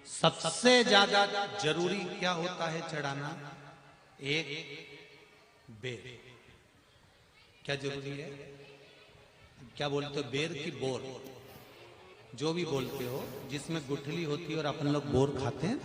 सबसे ज्यादा जरूरी क्या होता है चढ़ाना? एक बेर। क्या जरूरी है? क्या बोलते हो? बेर की बोर, जो भी बोलते हो, जिसमें गुठली होती है और अपन लोग बोर खाते हैं,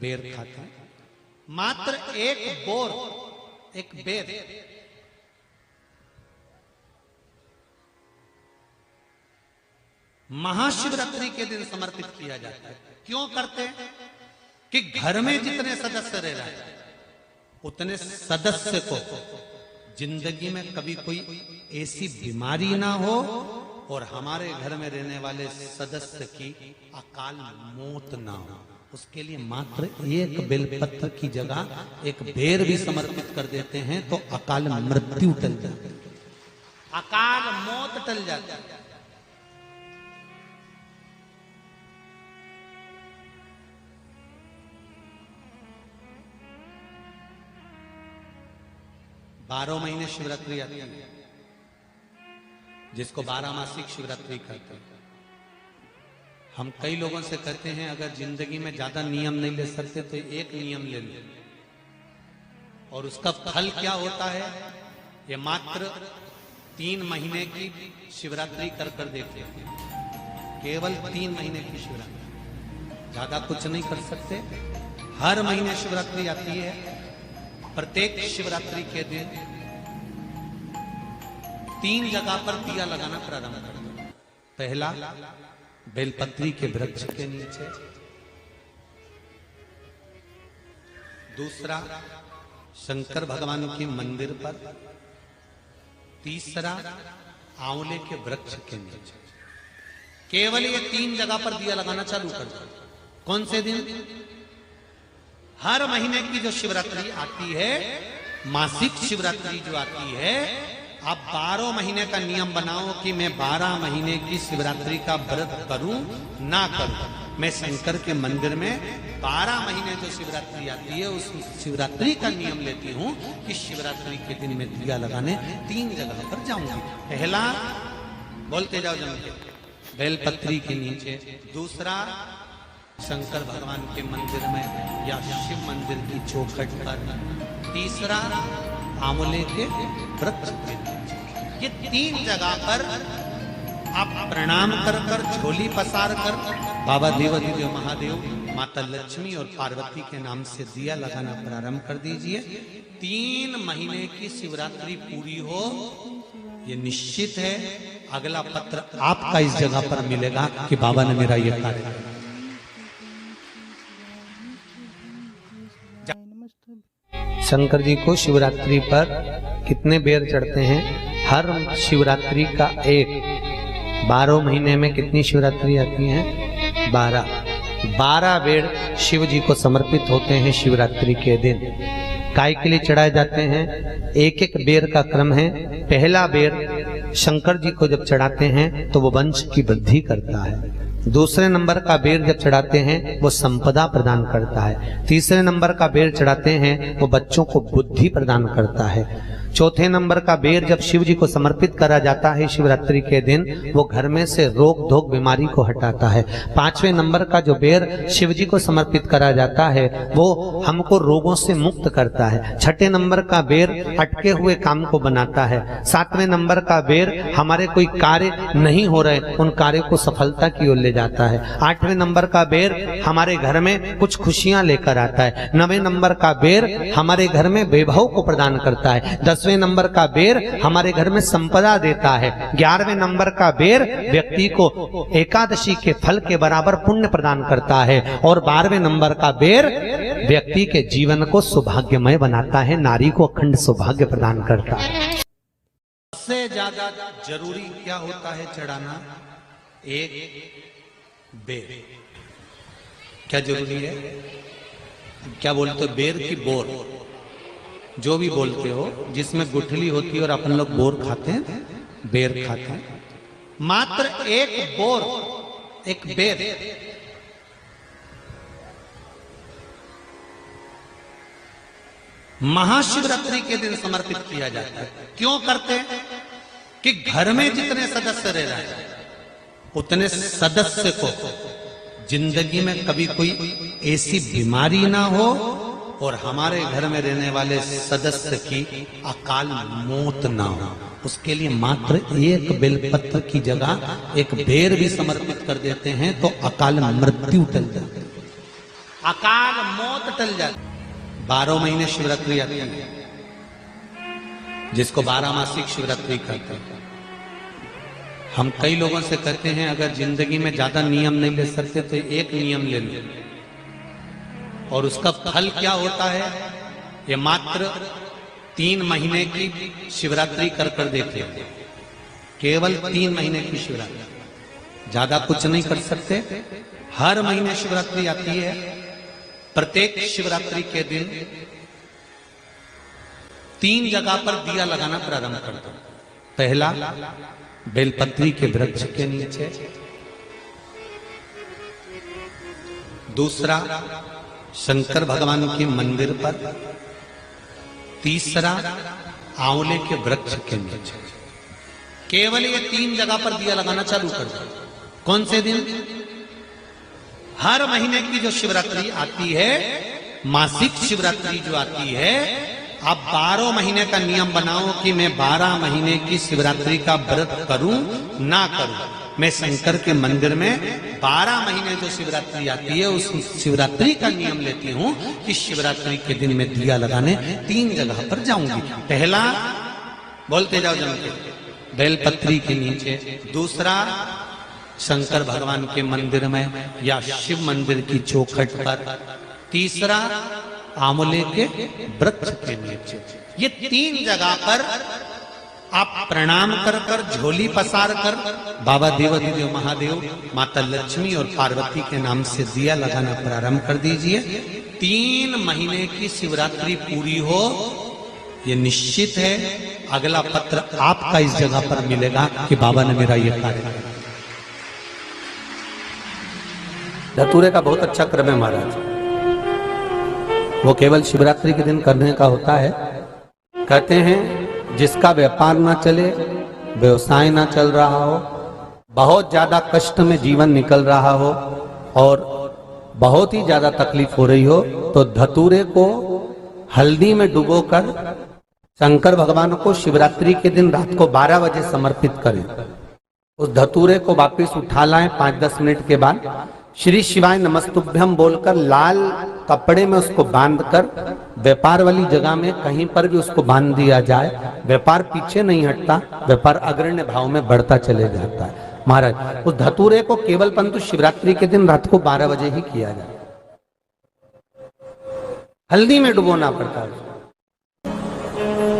बेर खाते हैं। मात्र एक बोर, एक बेर महाशिवरात्रि के दिन समर्पित किया जाता है। क्यों करते हैं? कि घर में जितने सदस्य रह रहे हैं उतने सदस्य को जिंदगी में कभी कोई ऐसी बीमारी ना हो और हमारे घर में रहने वाले सदस्य की अकाल मौत ना हो, उसके लिए मात्र एक बेलपत्र की जगह एक बेर भी समर्पित कर देते हैं तो अकाल मृत्यु टल जाती है, अकाल मौत टल जाती है। बारह महीने शिवरात्रि आती है, जिसको 12 मासिक शिवरात्रि कहते हैं। हम कई लोगों से कहते हैं अगर जिंदगी में ज्यादा नियम नहीं ले सकते तो एक नियम ले लो, और उसका फल क्या होता है ये मात्र 3 महीने की शिवरात्रि कर देखते हैं। केवल 3 महीने की शिवरात्रि, ज्यादा कुछ नहीं कर सकते। हर महीने शिवरात्रि आती है। प्रत्येक शिवरात्रि के दिन 3 जगह पर दिया लगाना प्रारंभ करते हैं। पहला बेलपत्री के वृक्ष के नीचे, दूसरा शंकर भगवान के मंदिर पर, तीसरा आंवले के वृक्ष के नीचे। केवल ये 3 जगह पर दिया लगाना चालू कर दो। कौन से दिन? हर महीने की जो शिवरात्रि आती है, मासिक शिवरात्रि जो आती है, आप 12 महीने का नियम बनाओ कि मैं 12 महीने की शिवरात्रि का व्रत करूं ना करूं। मैं शंकर के मंदिर में 12 महीने जो शिवरात्रि आती है उस शिवरात्रि का नियम लेती हूं कि शिवरात्रि के दिन मैं दिया लगाने 3 जगह पर जाऊंगी। पहला, बोलते जाओ जम के, बेलपत्री के नीचे। दूसरा, शंकर भगवान के मंदिर में या शिव मंदिर की चौखट पर। तीसरा, आंवले के वृक्ष के नीचे। ये 3 जगह पर आप प्रणाम कर झोली पसार कर बाबा देवाधिदेव महादेव, माता लक्ष्मी और पार्वती के नाम से दिया लगाना प्रारंभ कर दीजिए। 3 महीने की शिवरात्रि पूरी हो, ये निश्चित है अगला पत्र आपका इस जगह पर मिलेगा कि बाबा ने मेरा यह कार्य किया। शंकर जी को शिवरात्रि पर कितने बेर चढ़ते हैं? हर शिवरात्रि का एक। 12 महीने में कितनी शिवरात्रि आती हैं? 12 बेर शिव जी को समर्पित होते हैं शिवरात्रि के दिन। काय के लिए चढ़ाए जाते हैं? एक एक बेर का क्रम है। पहला बेर शंकर जी को जब चढ़ाते हैं तो वो वंश की वृद्धि करता है। दूसरे नंबर का बेर जब चढ़ाते हैं वो संपदा प्रदान करता है। तीसरे नंबर का बेर चढ़ाते हैं वो बच्चों को बुद्धि प्रदान करता है। चौथे नंबर का बेर जब शिव जी को समर्पित करा जाता है शिवरात्रि के दिन, वो घर में से रोग धोग बीमारी को हटाता है। 5वें नंबर का जो बेर शिव जी को समर्पित करा जाता है वो हमको रोगों से मुक्त करता है। 6ठे नंबर का बेर अटके हुए काम को बनाता है। 7वें नंबर का बेर हमारे कोई कार्य नहीं हो रहे उन कार्यों को सफलता की ओर ले जाता है। 8वें नंबर का बेर हमारे घर में कुछ खुशियां लेकर आता है। 9वें नंबर का बेर हमारे घर में वैभव को प्रदान करता है। 10वें नंबर का बेर हमारे घर में संपदा देता है। 11वें नंबर का बेर व्यक्ति को एकादशी के फल के बराबर पुण्य प्रदान करता है। और 12वें नंबर का बेर व्यक्ति के जीवन को सौभाग्यमय बनाता है, नारी को अखंड सौभाग्य प्रदान करता है। सबसे ज्यादा जरूरी क्या होता है चढ़ाना? एक बेर। क्या जरूरी है? क्या बोलते हो? बेर की बोर, जो भी बोलते हो, जिसमें गुठली होती है और अपन लोग बोर खाते हैं, बेर खाते हैं। मात्र एक बोर, एक बेर महाशिवरात्रि के दिन समर्पित किया जाता है। क्यों करते हैं? कि घर में जितने सदस्य रह रहे हैं उतने सदस्य को जिंदगी में कभी कोई ऐसी बीमारी ना हो और हमारे घर में रहने वाले सदस्य की अकाल मौत ना हो, उसके लिए मात्र एक बेलपत्र की जगह एक बेर भी समर्पित कर देते हैं तो अकाल मृत्यु टल जाती है, अकाल मौत टल जाती। 12 महीने शिवरात्रि आती है, जिसको 12 मासिक शिवरात्रि कहते हैं। हम कई लोगों से कहते हैं अगर जिंदगी में ज्यादा नियम नहीं ले सकते तो एक नियम ले लो, और उसका फल क्या होता है ये मात्र 3 महीने की शिवरात्रि कर देते हैं, केवल 3 महीने की शिवरात्रि, ज्यादा कुछ नहीं कर सकते। हर महीने शिवरात्रि आती है, प्रत्येक शिवरात्रि के दिन 3 जगह पर दिया लगाना प्रारंभ कर दो। पहला बेलपत्री के वृक्ष के नीचे, दूसरा शंकर भगवान के मंदिर पर, तीसरा आंवले के वृक्ष के नीचे। केवल ये 3 जगह पर दिया लगाना चालू कर दो। कौन से दिन? हर महीने की जो शिवरात्रि आती है, मासिक शिवरात्रि जो आती है, आप 12 महीने का नियम बनाओ कि मैं 12 महीने की शिवरात्रि का व्रत करूं ना करूं। मैं शंकर के मंदिर में 12 महीने जो शिवरात्रि आती है उस शिवरात्रि का नियम लेती हूं कि शिवरात्रि के दिन मैं दिया लगाने 3 जगह पर जाऊंगी। पहला, बोलते जाओ जम के, बेलपत्री के नीचे, दूसरा शंकर भगवान के मंदिर में या शिव मंदिर की चौखट पर, तीसरा आंवले के वृक्ष के नीचे। ये 3 जगह पर आप प्रणाम कर कर, झोली पसार कर बाबा देवाधिदेव महादेव, माता लक्ष्मी और पार्वती के नाम से दिया लगाना प्रारंभ कर दीजिए। 3 महीने की शिवरात्रि पूरी हो, ये निश्चित है अगला पत्र आपका इस जगह पर मिलेगा कि बाबा ने मेरा ये कार्य किया। धतूरे का बहुत अच्छा क्रम है महाराज, वो केवल शिवरात्रि के दिन करने का होता है। कहते हैं जिसका व्यापार ना चले, व्यवसाय ना चल रहा हो, बहुत ज्यादा कष्ट में जीवन निकल रहा हो और बहुत ही ज्यादा तकलीफ हो रही हो, तो धतूरे को हल्दी में डुबोकर शंकर भगवान को शिवरात्रि के दिन रात को 12 बजे समर्पित करें। उस धतूरे को वापस उठा लाएं 5-10 मिनट के बाद, श्री शिवाय नमस्तुभ्यम बोलकर लाल कपड़े में उसको बांधकर व्यापार वाली जगह में कहीं पर भी उसको बांध दिया जाए। व्यापार पीछे नहीं हटता, व्यापार अग्रण्य भाव में बढ़ता चले जाता है। महाराज उस धतूरे को केवल परंतु शिवरात्रि के दिन रात को 12 बजे ही किया जाए, हल्दी में डुबोना पड़ता है।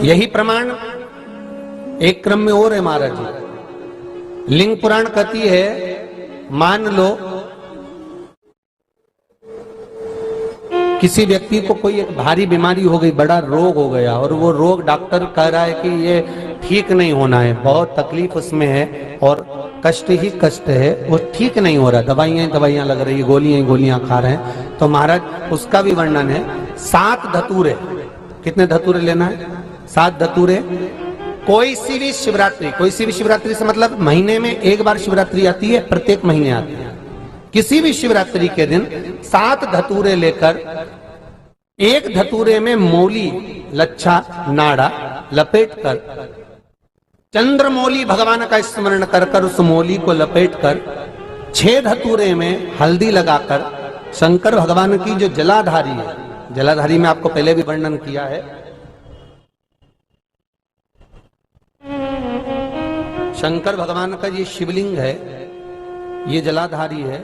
यही प्रमाण एक क्रम में और है महाराज जी। लिंग पुराण कहती है, मान लो किसी व्यक्ति को कोई एक भारी बीमारी हो गई, बड़ा रोग हो गया, और वो रोग डॉक्टर कह रहा है कि ये ठीक नहीं होना है, बहुत तकलीफ उसमें है और कष्ट ही कष्ट है, वो ठीक नहीं हो रहा, दवाइयां लग रही है, गोलियां खा रहे हैं। तो महाराज उसका भी वर्णन है। 7 धतूरे, कितने धतूरे लेना है? 7 धतूरे। कोई सी भी शिवरात्रि से मतलब महीने में एक बार शिवरात्रि आती है, प्रत्येक महीने आती है। किसी भी शिवरात्रि के दिन 7 धतूरे लेकर, एक धतूरे में मौली, लच्छा, नाड़ा लपेटकर, चंद्रमौली भगवान का स्मरण कर कर उस मौली को लपेटकर 6 धतूरे में हल्दी लगाकर शंकर भगवान की जो जलाधारी है, जलाधारी में आपको पहले भी वर्णन किया है, शंकर भगवान का ये शिवलिंग है, ये जलाधारी है,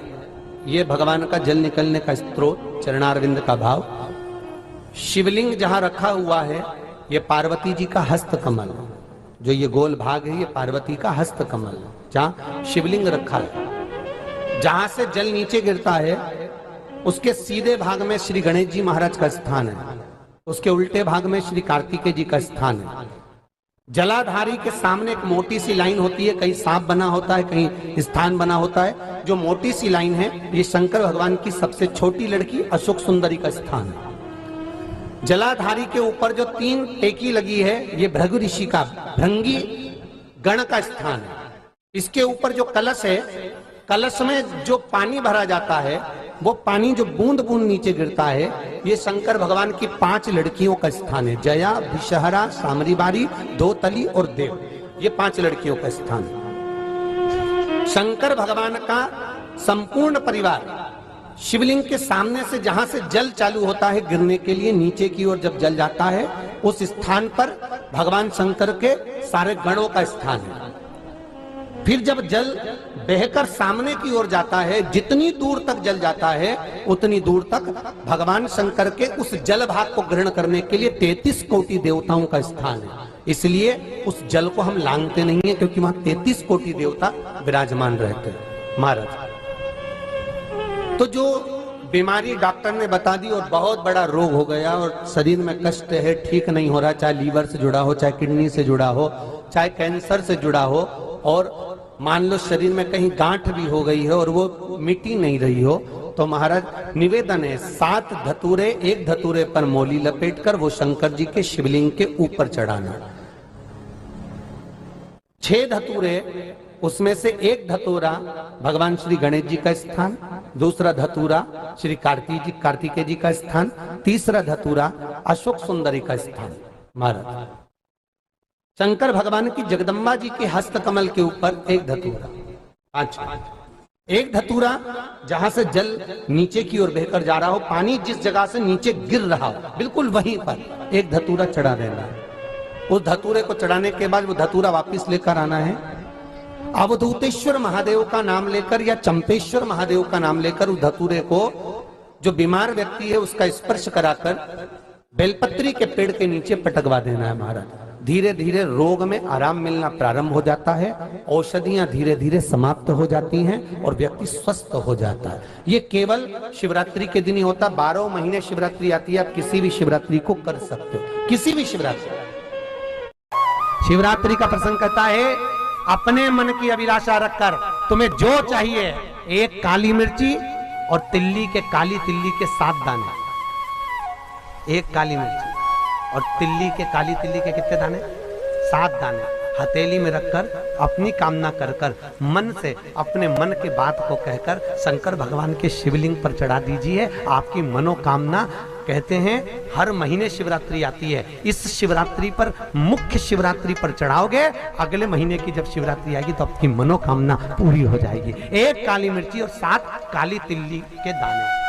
ये भगवान का जल निकलने का स्रोत, चरणारविंद का भाव। शिवलिंग जहां रखा हुआ है ये पार्वती जी का हस्त कमल, जो ये गोल भाग है ये पार्वती का हस्त कमल, जहां शिवलिंग रखा है। जहां से जल नीचे गिरता है उसके सीधे भाग में श्री गणेश जी महाराज का स्थान है, उसके उल्टे भाग में श्री कार्तिकेय जी का स्थान है। जलाधारी के सामने एक मोटी सी लाइन होती है, कहीं सांप बना होता है, कहीं स्थान बना होता है। जो मोटी सी लाइन है ये शंकर भगवान की सबसे छोटी लड़की अशोक सुंदरी का स्थान है। जलाधारी के ऊपर जो 3 टेकी लगी है ये भृगु ऋषि का, भृंगी गण का स्थान है। इसके ऊपर जो कलश है, कलश में जो पानी भरा जाता है वो पानी जो बूंद बूंद नीचे गिरता है, ये शंकर भगवान की 5 लड़कियों का स्थान है। जया, विषहरा, सामरीबारी, दोतली और देव, ये 5 लड़कियों का स्थान है। शंकर भगवान का संपूर्ण परिवार शिवलिंग के सामने से जहां से जल चालू होता है गिरने के लिए नीचे की ओर जब जल जाता है, उस स्थान पर भगवान शंकर के सारे गणों का स्थान है। फिर जब जल बहकर सामने की ओर जाता है, जितनी दूर तक जल जाता है उतनी दूर तक भगवान शंकर के उस जल भाग को ग्रहण करने के लिए 33 कोटि देवताओं का स्थान है। इसलिए उस जल को हम लांघते नहीं है, क्योंकि वहां 33 कोटि देवता विराजमान रहते हैं महाराज। तो जो बीमारी डॉक्टर ने बता दी और बहुत बड़ा रोग हो गया और शरीर में कष्ट है, ठीक नहीं हो रहा, चाहे लीवर से जुड़ा हो, चाहे किडनी से जुड़ा हो, चाहे कैंसर से जुड़ा हो, और मान लो शरीर में कहीं गांठ भी हो गई है और वो मिटी नहीं रही हो, तो महाराज निवेदन है 7 धतूरे, एक धतूरे पर मोली लपेटकर वो शंकर जी के शिवलिंग के ऊपर चढ़ाना। 6 धतूरे, उसमें से एक धतूरा भगवान श्री गणेश जी का स्थान, दूसरा धतूरा श्री कार्तिकेय जी का स्थान, तीसरा धतूरा अशोक सुंदरी का स्थान। महाराज शंकर भगवान की जगदम्बा जी के हस्त कमल के ऊपर एक धतूरा। अच्छा, एक धतूरा जहां से जल नीचे की ओर बहकर जा रहा हो, पानी जिस जगह से नीचे गिर रहा हो बिल्कुल वहीं पर एक धतूरा चढ़ा देना है। उस धतूरे को चढ़ाने के बाद वो धतूरा वापस लेकर आना है। अवधूतेश्वर महादेव का नाम लेकर या चंपेश्वर महादेव का नाम लेकर उस धतूरे को, जो बीमार व्यक्ति है उसका स्पर्श कराकर बेलपत्री के पेड़ के नीचे पटकवा देना है महाराज। धीरे धीरे रोग में आराम मिलना प्रारंभ हो जाता है, औषधियां धीरे धीरे समाप्त हो जाती हैं और व्यक्ति स्वस्थ हो जाता है। ये केवल शिवरात्रि के दिन ही होता। 12 महीने शिवरात्रि आती है, आप किसी भी शिवरात्रि को कर सकते हो, किसी भी शिवरात्रि। शिवरात्रि का प्रसंग कहता है अपने मन की अभिलाषा रखकर तुम्हें जो चाहिए, एक काली मिर्ची और काली तिल्ली के 7 दाने, एक काली मिर्ची और काली तिल्ली के कितने दाने? 7 दाने हथेली में रखकर अपनी कामना कर कर मन से अपने मन के बात को कहकर शंकर भगवान के शिवलिंग पर चढ़ा दीजिए। आपकी मनोकामना, कहते हैं हर महीने शिवरात्रि आती है, इस शिवरात्रि पर, मुख्य शिवरात्रि पर चढ़ाओगे, अगले महीने की जब शिवरात्रि आएगी तो आपकी मनोकामना पूरी हो जाएगी। एक काली मिर्ची और 7 काली तिल्ली के दाने।